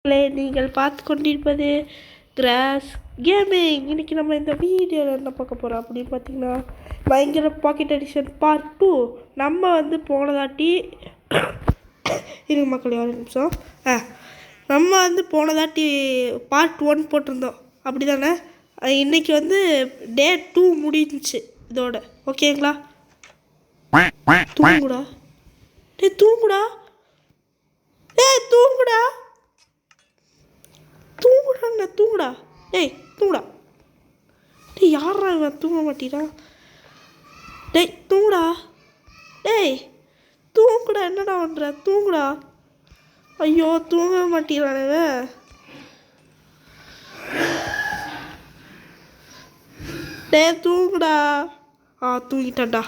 நீங்கள் பார்த்து கொண்டிருப்பது கிராஸ் கேமிங். இன்னைக்கு நம்ம இந்த வீடியோவில் என்ன பார்க்க போகிறோம் அப்படின்னு பார்த்தீங்கன்னா, பயங்கர பாக்கெட் எடிஷன் பார்ட் 2. நம்ம போனதாட்டி இருங்க மக்களே ஒரு நிமிஷம். நம்ம போனதாட்டி பார்ட் 1 போட்டிருந்தோம் அப்படி தானே. இன்றைக்கி டே 2 முடிஞ்சிச்சு இதோட. ஓகேங்களா? தூங்குடா தூங்குடா தூங்குடா தூங்குடா தூங்குடா தூங்குடா. யாரா இவன் தூங்க மாட்டீரா? தூங்குடா தூங்குடா. என்னடா பண்ணுற? தூங்குடா. ஐயோ தூங்க மாட்டீரானே. தூங்குடா. தூங்கிட்டான்டா.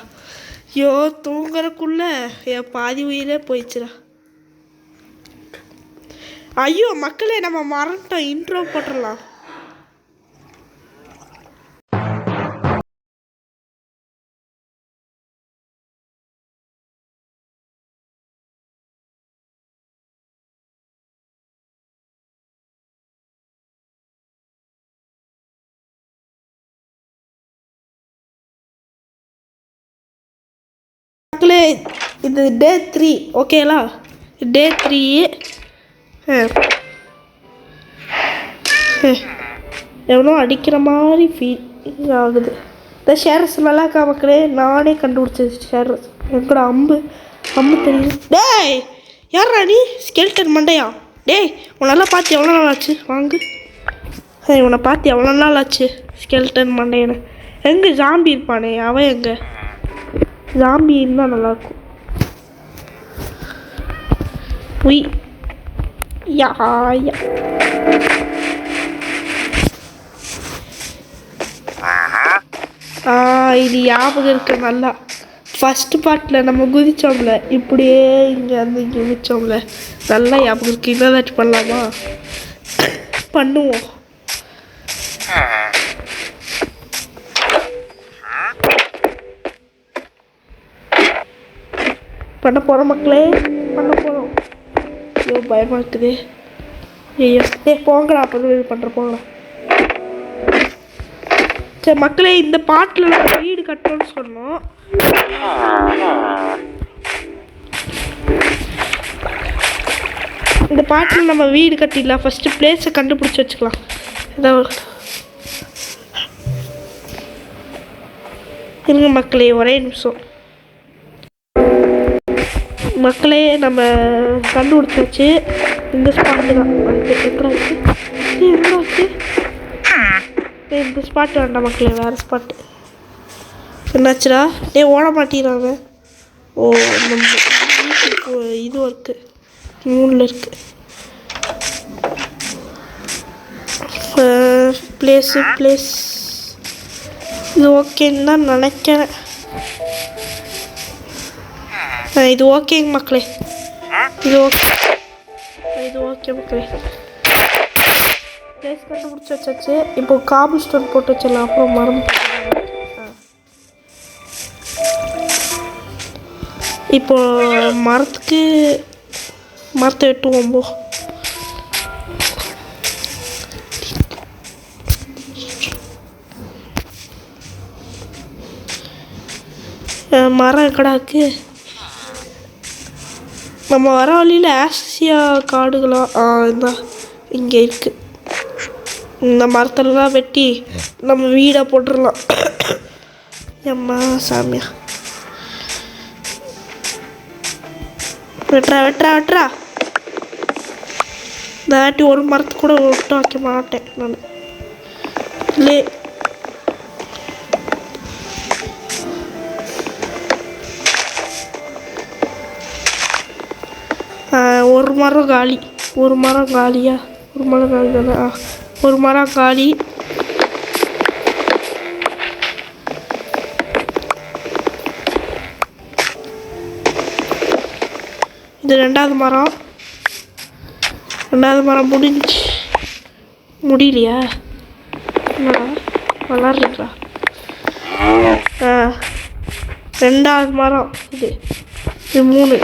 ஐயோ தூங்குறக்குள்ள என் பாதி உயிரே போயிடுச்சுடா. ஐயோ மக்களே, நம்ம மறந்துட்டோம். இன்ட்ரோ போட்டுடலாம். மக்களே, இது டே 3. ஓகேங்களா? டே 3. எவ்வளோ அடிக்கிற மாதிரி ஃபீல் ஆகுது. இந்த ஷேர்ஸ் நல்லா இருக்கா மக்களே? நானே கண்டுபிடிச்சது ஷேர்ஸ். எங்கூட அம்பு தெரியுது. யாரா நீ? ஸ்கெல்டன் மண்டையா? உன்னெல்லாம் பார்த்து எவ்வளோ நாள் ஆச்சு? வாங்கு. உன்னை பார்த்து எவ்வளோ நாள் ஆச்சு ஸ்கெல்டன் மண்டையனை? எங்கே ஜாம்பி இருப்பானே அவன் எங்கே? ஜாம்பி இருந்தால் நல்லாயிருக்கும். உய் யா இது ஞாபகம் இருக்கு நல்லா. ஃபஸ்ட்டு பார்ட்டில் நம்ம குதித்தோம்ல, இப்படியே இங்கே குதித்தோம்ல, நல்லா ஞாபகம் இருக்குது. இன்னதாச்சும் பண்ணலாமா? பண்ணுவோம். பண்ண போகிறோம் மக்களே, பண்ண போகிறோம். ஐயோ பயமாக இருக்குது. ஐயோ போங்கடா. அப்போ பண்ணுற போங்கடா. சரி மக்களே, இந்த பாட்டில் நம்ம வீடு கட்டணும்னு சொன்னோம். இந்த பாட்டில் நம்ம வீடு கட்டிடலாம். ஃபஸ்ட்டு பிளேஸை கண்டுபிடிச்சி வச்சுக்கலாம். ஏதாவது இருங்க மக்களே, ஒரே நிமிஷம். மக்களே, நம்ம கண்டுபிடிச்சாச்சு. இந்த ஸ்பாட்டு தான். எங்கடாச்சு? இந்த ஸ்பாட் வேண்டாம் மக்களே, வேறு ஸ்பாட்டு. என்னாச்சுடா? ஓட மாட்டேங்கிறாங்க. நம்ம இது இருக்குது, 3 இருக்குது. பிளேஸ் இது ஓகேன்னு தான் நினைக்கிறேன். இது ஓகேங்க மக்களே, இது ஓகே மக்களே. பிளேஸ் கண்டுபிடிச்சி வச்சாச்சு. இப்போ காபிள் ஸ்டோன் போட்டு வச்சிடலாம். அப்புறம் மறந்து இப்போ மரத்தை வெட்டுவோம். மரம் எக்கடா இருக்கு? நம்ம வர வழியில் ஆசியா காடுகளாக இருந்தால் இங்கே இருக்குது. இந்த மரத்தெல்லாம் வெட்டி நம்ம வீடை போட்டுடலாம். எம்மா சாமியா, வெட்டுறா. இந்த வாட்டி ஒரு மரத்து கூட விட்டு வைக்க மாட்டேன் நான். இல்லை ஒரு மரம் காலி. ஒரு மரம் காலியா? ஒரு மரம் காலி தானே. ஒரு மரம் காலி. இது 2வது மரம். 2வது மரம் முடியலையா? என்னடா வளர்றா? 2வது மரம். இது 3.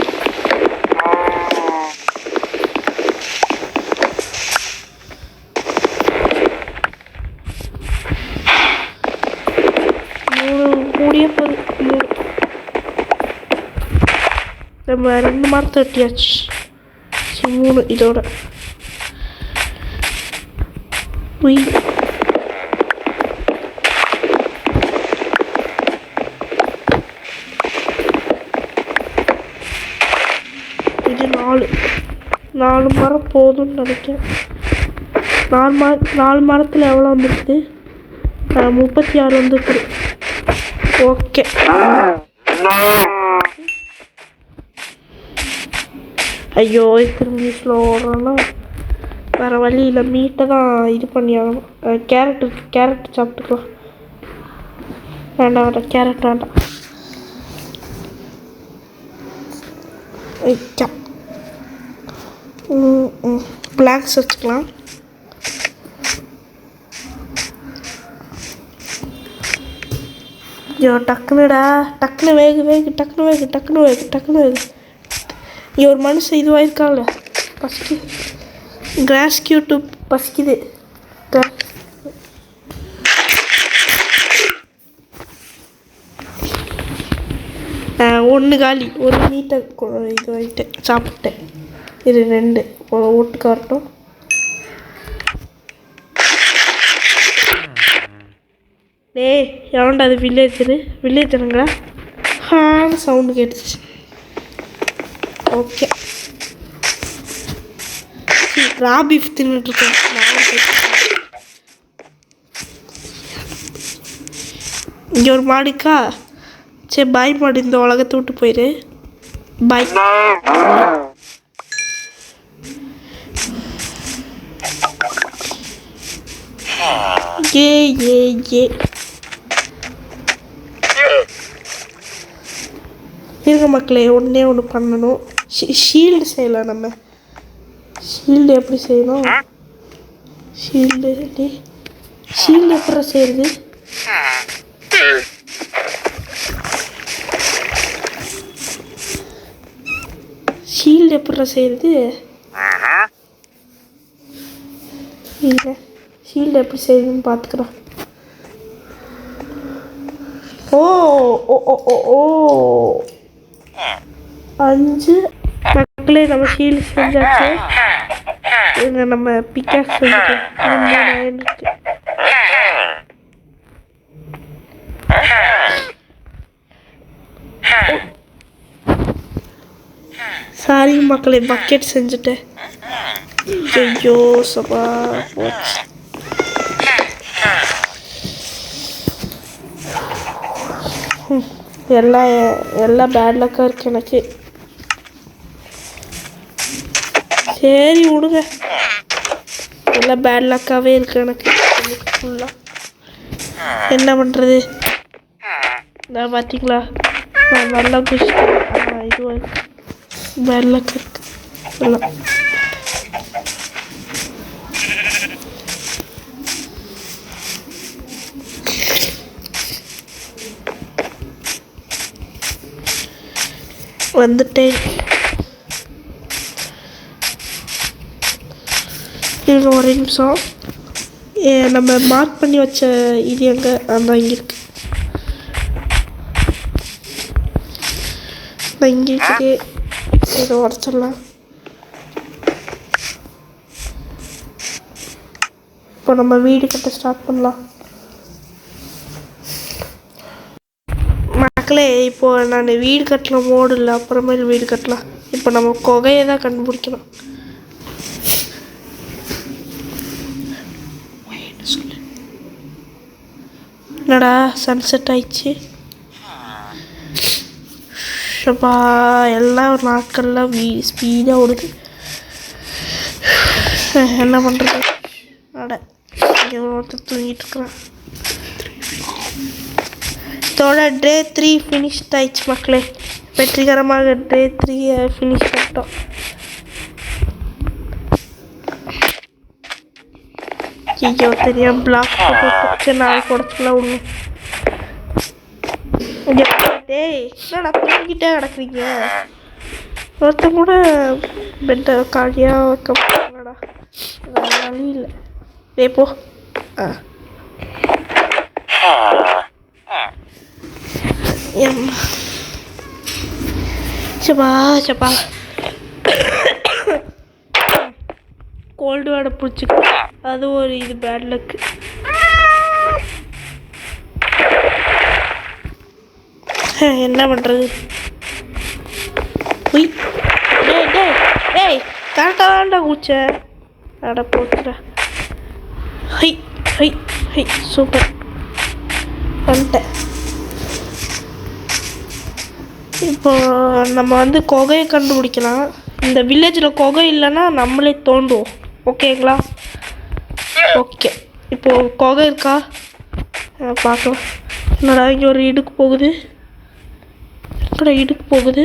நம்ம 2 மரத்தை வெட்டியாச்சு. 3 இதோட இது 4 மரம் போதும்னு நினைக்கிறேன். 4 மரத்தில் எவ்வளோ வந்துருக்குது? 36 வந்துருக்குது. ஓகே, ஐயோ திரும்பி ஸ்லோ ஓடுறோன்னா வேறு வழி இல்லை. மீட்டை தான் இது பண்ணி ஆகணும். கேரட் சாப்பிட்டுக்கலாம். வேண்டாம் கேரட் வேண்டாம். பிளாக்ஸ் வச்சுக்கலாம். ஐயோ டக்குன்னு வேகு. ஒரு மனுஷன் இதுவாயிருக்காங்க. ஃபஸ்ட்டு கிராஸ் கியூட்டு பசிக்குது. 1 காலி. 1 மீட்டர் இது வாங்கிட்டு சாப்பிட்டேன். இது 2 ஓட்டு காட்டும். டேய் எவன்டா அது? வில்லேஜருங்களா? சவுண்டு கேட்டுச்சு. ஓகே, ராபீஃப் தின்னுட்டுருக்கேன். இங்கே ஒரு மாடுக்கா. சரி பாய் மாடு, இந்த உலகத்தை விட்டு போயிரு. பாய். ஏ இருங்க மக்களே, ஒன்று பண்ணணும். ஷீல்டு செய்யலாம். நம்ம ஷீல்டு எப்படி செய்யணும்? ஷீல்டு எப்படி செய்யுது? ஷீல்டு எப்படி செய்யுது? இல்லை, ஷீல்டு எப்படி செய்யுதுன்னு பார்த்துக்கிறோம். ஓ 5 மக்களே, நம்ம ஷீல்டு செஞ்சாச்சு. இங்கே நம்ம பிக்காக்ஸ் செஞ்சுக்கலாம். சாரி மக்களே, பக்கெட் செஞ்சுட்டேன். ஐயோ சபா போச்சு. எல்லாம் பேட் லக்காக இருக்கு எனக்கு. சரி விடுங்க, எல்லாம் பேட் லக்காகவே இருக்கு எனக்கு ஃபுல்லாக. என்ன பண்ணுறது? நான் பார்த்தீங்களா, நான் நல்லா இதுவாக இருக்கு. பேட் லக் இருக்கு எல்லாம். வந்துட்டேன். இருங்க ஒரு நிமிஷம். நம்ம மார்க் பண்ணி வச்ச இது எங்கே? அந்த இங்கே இருக்கு. இங்கே இருக்குது. இதை உடச்சிடலாம். இப்போ நம்ம வீடு கட்ட ஸ்டார்ட் பண்ணலாம். மக்களே, இப்போது நான் வீடு கட்டலாம் மோடு இல்லை, அப்புறமேல் வீடு கட்டலாம். இப்போ நம்ம குகையை தான் கண்டுபிடிக்கணும். என்னடா சன்செட் ஆயிடுச்சு. ஷப்பா, எல்லாம் நாட்கள்லாம் ஸ்பீடாக ஓடுது. என்ன பண்ணுறது? அட இங்கே ஒருத்தர் தூங்கிட்டு இருக்கிறான். இதோட டே 3 ஃபினிஷ் ஆயிடுச்சு மக்களே. வெற்றிகரமாக டே 3 ஃபினிஷ் பண்ணிட்டோம். ஐயோ தெரியாம பிளாக் போட்டு நாளைக்கு உடச்சுலாம் ஒன்று. டேய் என்னடா தூங்கிட்டே கிடக்குறீங்க? ஒருத்தன் கூட பெட்டை காலியாக வைக்க போங்கடா. வழி இல்லை. டே போ. சப்பா சப்பா கோல்டு வாடை பிடிச்சிக்கு, அது ஒரு இது பேட் லக்கு. என்ன பண்ணுறது? உய் டேய் டேய் டேய் கரெக்டாக தான்டா குச்ச. அட போச்சுடா. ஹை ஹை ஹை சூப்பர் வந்துட்டேன். இப்போ நம்ம வந்து குகையை கண்டுபிடிக்கலாம். இந்த வில்லேஜில் குகை இல்லைன்னா நம்மளே தோண்டுவோம். ஓகேங்களா? ஓகே. இப்போது குகை இருக்கா பார்க்கலாம். என்னடா இங்கே ஒரு இடுக்கு போகுது. எங்கடா இடுக்கு போகுது?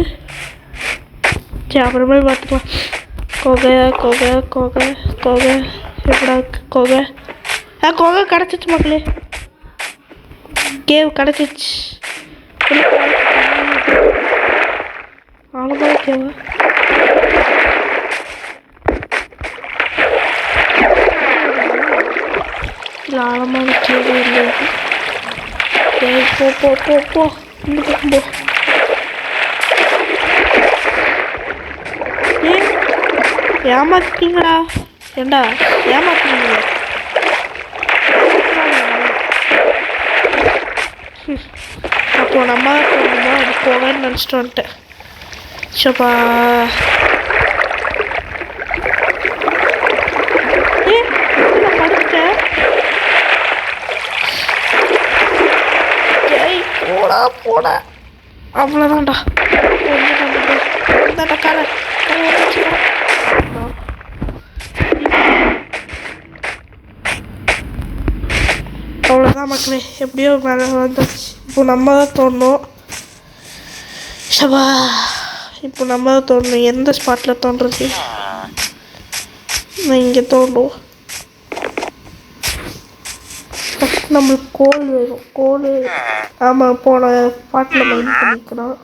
சரி அப்புறமே பார்த்துக்கலாம். குகை குகை குகை குகை எப்படா குகை? குகை கிடச்சிச்சு மக்களே. கேவ் கிடச்சிச்சு. ஆழமான கேவா? இல்லை ஆழமான கேவு இல்லை. போ போ போ போ இந்த பக்கம் போ. ஏமாத்திட்டீங்களா? ஏண்டா ஏமாத்திட்டீங்களா? அப்போ நம்ம அது போவேன்னு நினச்சிட்டு வந்துட்டேன். சப்பா படிச்சிட்டேன். போடா போடா அவ்வளோதான்டா. இந்தாண்டா காரை அவ்வளோதான் மக்களே. எப்படியோ மேலே வந்துச்சு. இப்போ நம்ம தான் தோணும். ஷபா இப்போ நம்ம தான் தோணும். எந்த ஸ்பாட்டில் தோன்றுறது? நான் இங்கே தோண்டும். ஃபஸ்ட் நம்மளுக்கு கோல் வேணும். கோல் ஆமாம் போன ஸ்பாட்டில் மைண்ட் பண்ணிக்கிறோம்.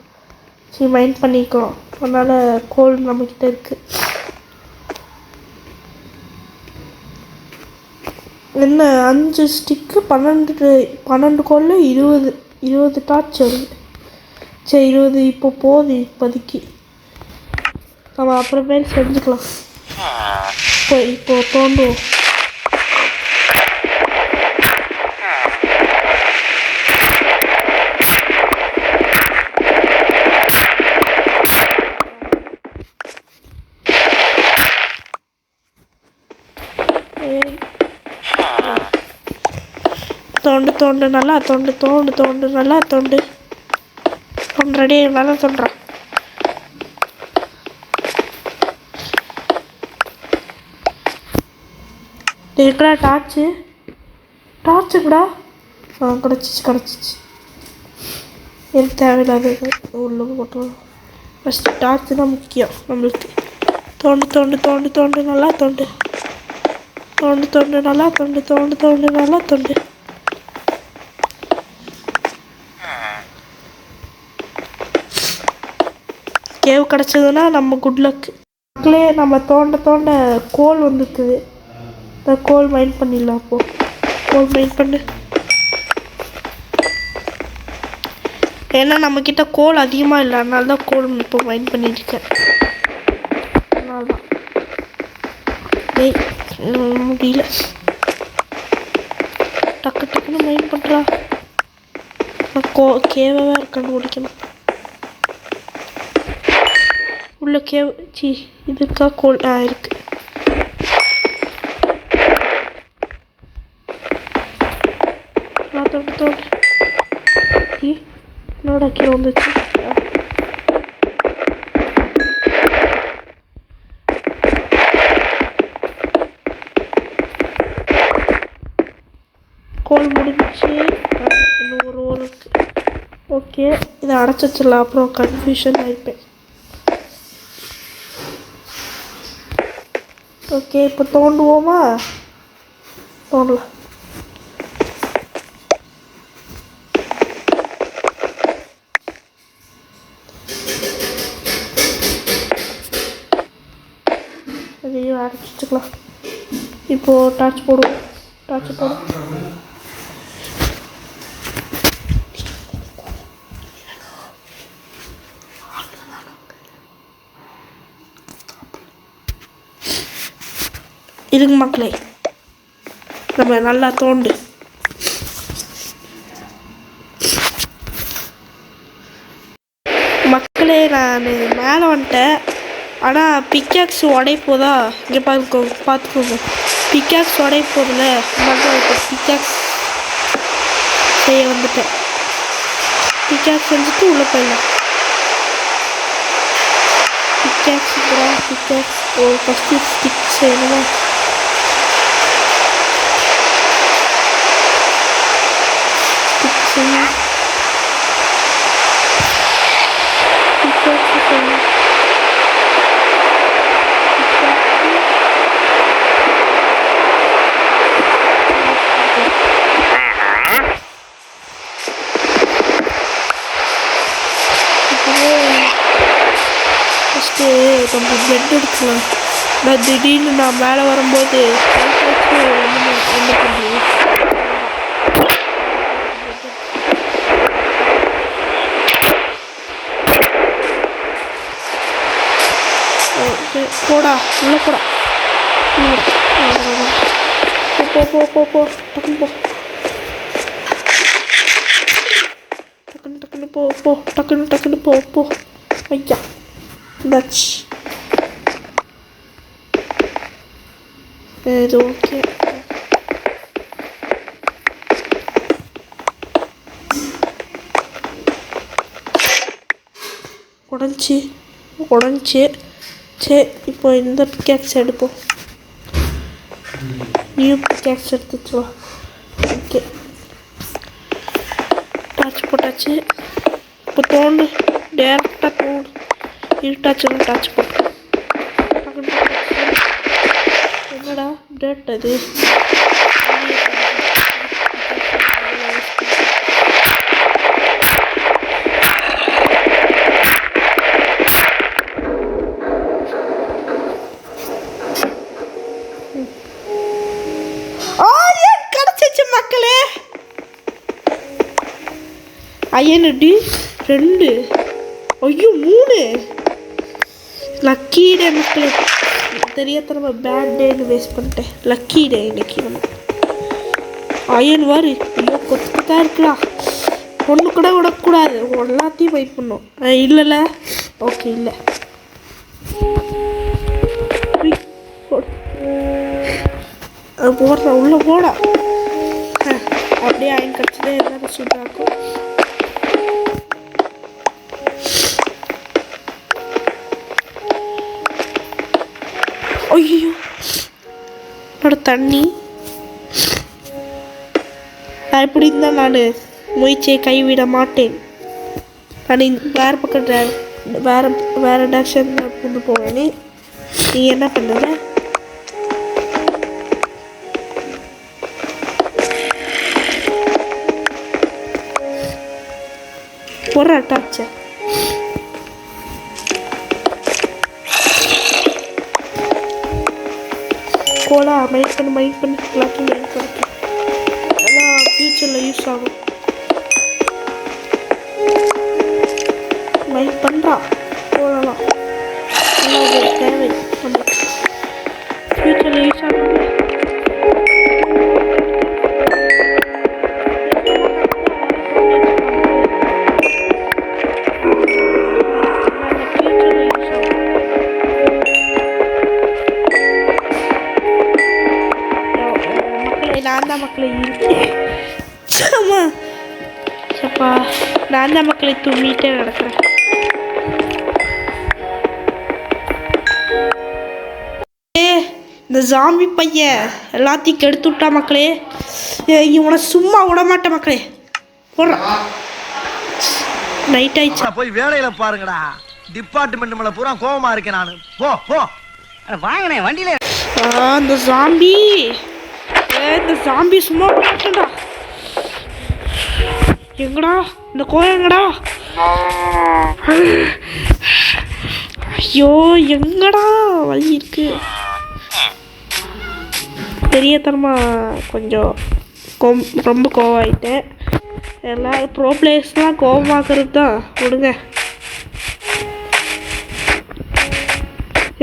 சரி மைண்ட் பண்ணிக்கிறோம். அதனால் கோல் நம்மக்கிட்ட இருக்குது. என்ன 5 ஸ்டிக்கு 12 கோலில் 20 டார்ச் வருது. சரி 20 இப்போ போகுது இப்போதைக்கு. நம்ம அப்புறமேல் செஞ்சுக்கலாம். இப்போ தோண்டுவோம். தோண்டு தோண்டு நல்லா தோண்டு தோண்டு தோண்டு நல்லா தோண்டு தோன்றடி நல்லா தோன்றான். இருக்கிறா டார்ச்சுக்குடா. கிடச்சிச்சு. எனக்கு தேவையில்லாதது உள்ள போட்டோம். ஃபஸ்ட்டு டார்ச்சு தான் முக்கியம் நம்மளுக்கு. தோண்டு தோண்டு தோண்டு தோண்டு நல்லா தோண்டு தோண்டு தோண்டு நல்லா தோண்டு தோண்டு தோண்டு நல்லா தோண்டு. கேவ் கிடச்சதுன்னா நம்ம குட் லக்கு. மக்களே நம்ம தோண்ட தோண்ட கோல் வந்துருக்குது. இந்த கோல் மைண்ட் பண்ணிடலாம். அப்போது கோல் மைண்ட் பண்ணு. ஏன்னா நம்மக்கிட்ட கோல் அதிகமாக இல்லை. அதனால தான் கோல் இப்போ மைண்ட் பண்ணியிருக்கேன். அதனால தான் முடியல. டக்கு டக்குன்னு மைண்ட் பண்ணுறா. கேவாக இருக்கான்னு முடிக்கணும். உள்ள கேவ் இதுக்கா கோல் இருக்கு. தோண்டு என்னோட கீழே வந்துச்சு. கோல் முடிஞ்சிச்சு. இன்னும் ஒரு ரோல் இருக்கு. ஓகே இதை அடைச்சி வச்சிடலாம். அப்புறம் கன்ஃபியூஷன் ஆகிப்பேன். ஓகே இப்போ தோண்டுவோமா? தோண்டலாம். அதையும் அடைச்சி வச்சுக்கலாம். இப்போது டார்ச் போடுவோம். டார்ச் போடும். இருங்க மக்களே, நம்ம நல்லா தோண்டு. மக்களே நான் மேலே வந்துட்டேன். ஆனால் பிக்காக்ஸ் உடைப்போதா இங்கே பார்த்துக்கோங்க. பிக்காக்ஸ் உடைப்போதில் மக்கள் இப்போ பிக்காக்ஸ் செய்ய வந்துட்டேன். பிக்காக்ஸ் செஞ்சுட்டு உள்ளே போயிடலாம். பிக்காக்ஸ் ஒரு ஃபஸ்ட்டு ஸ்டிக் செய்யணுமா? ஸ்டிக் செய்யணும். பிக்காக்ஸ் செய்யணும். நம்ம பெட் எடுக்கலாம். நான் திடீர்னு நான் மேலே வரும்போது என்ன பண்ணுறேன், போடா உள்ள போடா. போ போ போ போ டக்குன்னு போ, டக்குன்னு போ போ டக்குன்னு போ போ. ஐயா நச்சு இது ஓகே. உடஞ்சி சரி, இப்போ இந்த பிக்காக்ஸ் எடுப்போம். நியூ பிக்காக்ஸ் எடுத்துட்டு வா. ஓகே, டாச் போட்டாச்சு. இப்போ தோண்டு, டேரெக்டாக தோண்டு. இருட்டாச்சு டாச் போட்டு. என்னடா டேட் அது? கிடைச்சிச்சு மக்களே. ஐயனடி 2, ஐயோ 3. லக்கி டே மக்களே. தெரியாத நம்ம பேட் டேன்னு வேஸ்ட் பண்ணிட்டேன். லக்கி டே இன்னைக்கு. நம்ம அயன் வாரு ஐயோ கொத்துக்கிட்டா இருக்குடா. ஒன்று கூட விடக்கூடாது, எல்லாத்தையும் வெயிட் பண்ணோம். இல்லைல்ல ஓகே இல்லை போடுற உள்ள போடா. அப்படியே அயன் கிடச்சதே எல்லாரும் சூப்பராகும். ஐயோ என்னோட தண்ணி. அப்படி இருந்தால் நான் முயற்சியை கைவிட மாட்டேன். நான் வேறு பக்கம் வேறு டேரக்ஷன் கொண்டு போவேனே. நீ என்ன பண்ணுற? போடுற டார்ச்சை. கோலா மைண்ட் பண்ணி எல்லாத்தையும் மைண்ட் பண்ணி எல்லாம் ஃப்யூச்சரில் யூஸ் ஆகும். மைண்ட் பண்ணுறா கோலலாம் எல்லாம் தேவை நம்மளுக்கு ஃப்யூச்சரில் யூஸ் ஆகும். மக்களை சப்பா நான் தான் மக்களை தூங்கிட்டே நடக்கிறேன். இந்த ஜாம்பி பையன் எல்லாத்தையும் கெடுத்து விட்டா மக்களே. இவனை சும்மா விட மாட்டேன் மக்களே. போடுறான் நைட் ஆயிடுச்சா? போய் வேலையில பாருங்கடா. டிபார்ட்மெண்ட் மேல பூரா கோவமா இருக்கேன் நானு. போ போ வாங்கனே வண்டியில. இந்த ஜாம்பி சும்மா மாட்டேன்டா. எங்கடா இந்த கோயங்கடா? ஐயோ எங்கடா வழி இருக்கு? பெரியத்தனமா கொஞ்சம் ரொம்ப கோவமாயிட்டேன். எல்லா ப்ரோ பிளேயர்ஸ்லாம் கோவமாக்குறது தான். விடுங்க.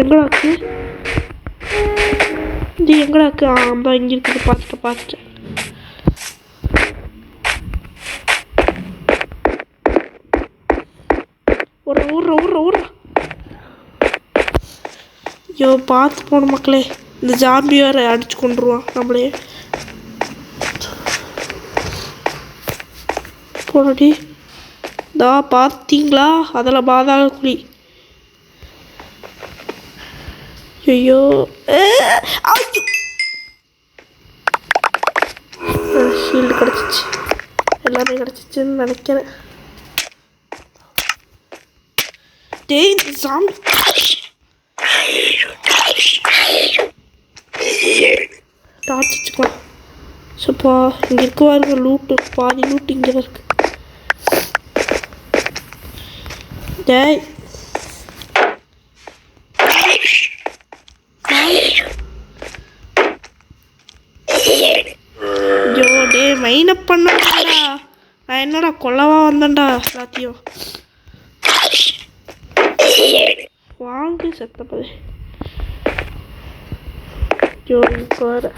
எங்கடாச்சு வந்து எங்கடா இருக்கு? அந்த இங்கே இருக்குது, பார்த்துட்டேன். ஊர்ற ஐயோ, பார்த்து போன மக்களே. இந்த ஜாம்பி வேறு அடிச்சு கொண்டுருவான் நம்மளே. போனடி தா, பார்த்தீங்களா? அதில் பாதாள குழி. ஐயோ, ஷீல்டு கிடச்சிச்சு, எல்லாமே கிடச்சிச்சுன்னு நினைக்கிறேன். டேய், சாமி டார்ச் வச்சுக்கலாம். சப்பா, இங்கே இருக்குவாருங்க லூட்டு, பாதி லூட்டு இங்கே இருக்கு. டேய், ஐயோ டே, மைனப் பண்ணடா. நான் என்னடா கொல்லவா வந்தேன்டா எல்லாத்தையும். வாங்க செத்தப்பது. ஐயோ, இப்போ வேறு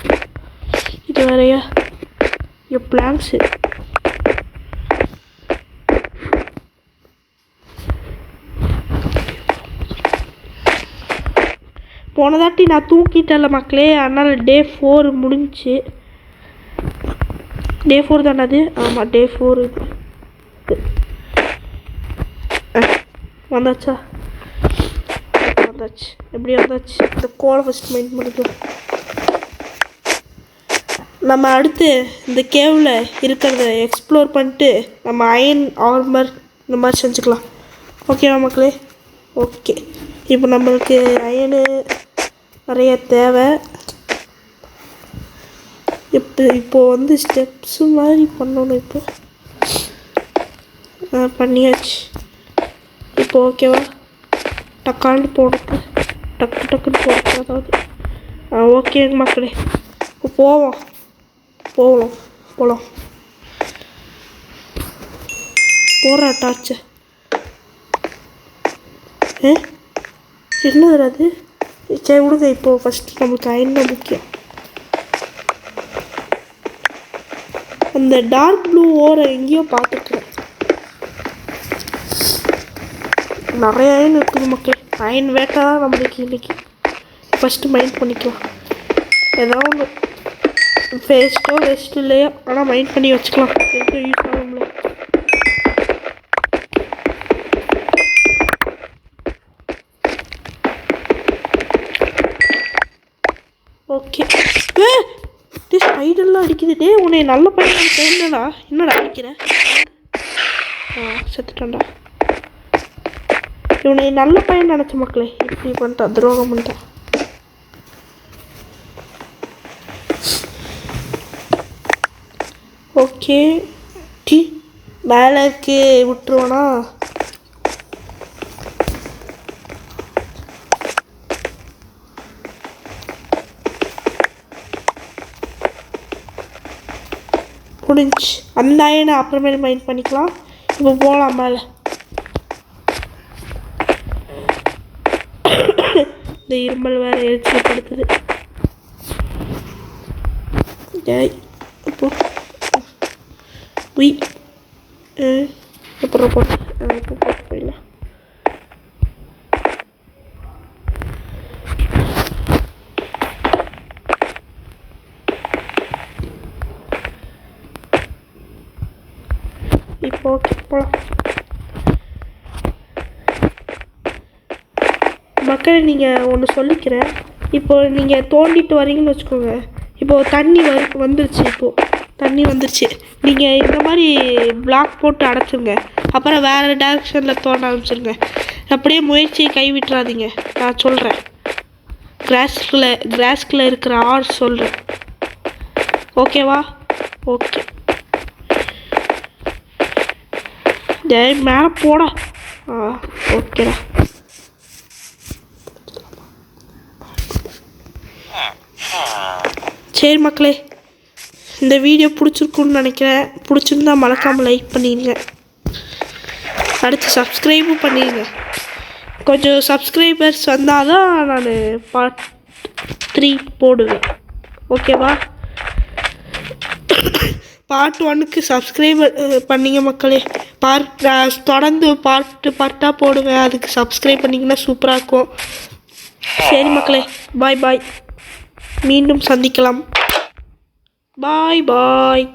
இது வேறையா? ஐயோ, பிளான்ஸு. போனதாட்டி நான் தூக்கிட்டேன்ல மக்களே, அதனால் டே 4 முடிஞ்சிச்சு. டே 4 தானே அது? ஆமாம், டே 4 இது. வந்தாச்சு. எப்படி வந்தாச்சு? இந்த கோலை ஃபஸ்ட் மைண்ட் பண்ணிக்கலாம். நம்ம அடுத்து இந்த கேவில் இருக்கிறத எக்ஸ்ப்ளோர் பண்ணிட்டு நம்ம அயன் ஆர்மர் இந்த மாதிரி செஞ்சுக்கலாம். ஓகேவா மக்களே? ஓகே, இப்போ நம்மளுக்கு அயனு நிறைய தேவை. இப்போது வந்து ஸ்டெப்ஸு மாதிரி பண்ணணும். இப்போ பண்ணியாச்சு. இப்போ ஓகேவா? டக்குன்னு போடுறது, டக்குன்னு போடுறது. அதாவது ஓகேங்க மக்களே, இப்போ போகலாம். போகிற டார்ச்சு என்னது அது? சரி விடுங்க. இப்போது ஃபஸ்ட்டு நம்மளுக்கு அயன் தான் முக்கியம். அந்த டார்க் ப்ளூ ஓரம் எங்கேயோ பார்த்துருக்குறேன். நிறைய அயன் இருக்குது மக்கள். அயன் வேட்டை தான் நம்மளுக்கு இன்றைக்கி. ஃபஸ்ட்டு மைண்ட் பண்ணிக்கலாம். ஏதாவது ஒன்று ஃபேஸ்ட்டோ வெஸ்ட் இல்லையோ, ஆனால் மைண்ட் பண்ணி வச்சுக்கலாம். எதுவும் யூஸ் ஆகும்ல. ஓகே. ஸ்பைடர்லாம் அடிக்குது. டே, உன்னை நல்ல பையன் என்னடா அடிக்கிறேன்? செத்துட்டேன்டா. இவனை நல்ல பையன் நினச்ச மக்களே, இப்படி பண்ணிட்டான், துரோகம் பண்ணிட்டான். ஓகே, மேலே இருக்கு, விட்டுருவானா? முடிஞ்சு. அந்த அயனை அப்புறமேல மைண்ட் பண்ணிக்கலாம். இப்போ போகலாம் மேலே. இந்த இருமல் வேறு எரிச்சல் படுத்துது. இப்போ அப்புறம் போட்டு போயிடலாம். இப்போ ஓகே, போகலாம். மக்களை நீங்கள் ஒன்று சொல்லிக்கிறேன். இப்போ நீங்கள் தோண்டிட்டு வரீங்கன்னு வச்சுக்கோங்க. இப்போது தண்ணி வந்துருச்சு. இப்போது தண்ணி வந்துருச்சு. நீங்கள் இந்த மாதிரி பிளாக் போட்டு அடைச்சிருங்க. அப்புறம் வேறு டைரெக்ஷனில் தோண்ட ஆரம்பிச்சிருங்க. அப்படியே முயற்சியை கைவிட்டுறாதீங்க. நான் சொல்கிறேன், கிராஸ்கில் இருக்கிற ஆர் சொல்கிறேன். ஓகேவா? ஓகே, மேலே போடா. ஓகேடா. சரி மக்களே, இந்த வீடியோ பிடிச்சிருக்குன்னு நினைக்கிறேன். பிடிச்சிருந்தா மறக்காமல் லைக் பண்ணிடுங்க. அடுத்து சப்ஸ்கிரைபும் பண்ணிடுங்க. கொஞ்சம் சப்ஸ்கிரைபர்ஸ் வந்தால் தான் நான் பார்ட் 3 போடுவேன். ஓகேவா? பார்ட் 1க்கு சப்ஸ்கிரைப் பண்ணிங்க மக்களே. தொடர்ந்து பார்ட்டாக போடுவேன், அதுக்கு சப்ஸ்கிரைப் பண்ணிங்கன்னா சூப்பராக இருக்கும். சரி மக்களே, பாய் பாய், மீண்டும் சந்திக்கலாம். பாய் பாய்.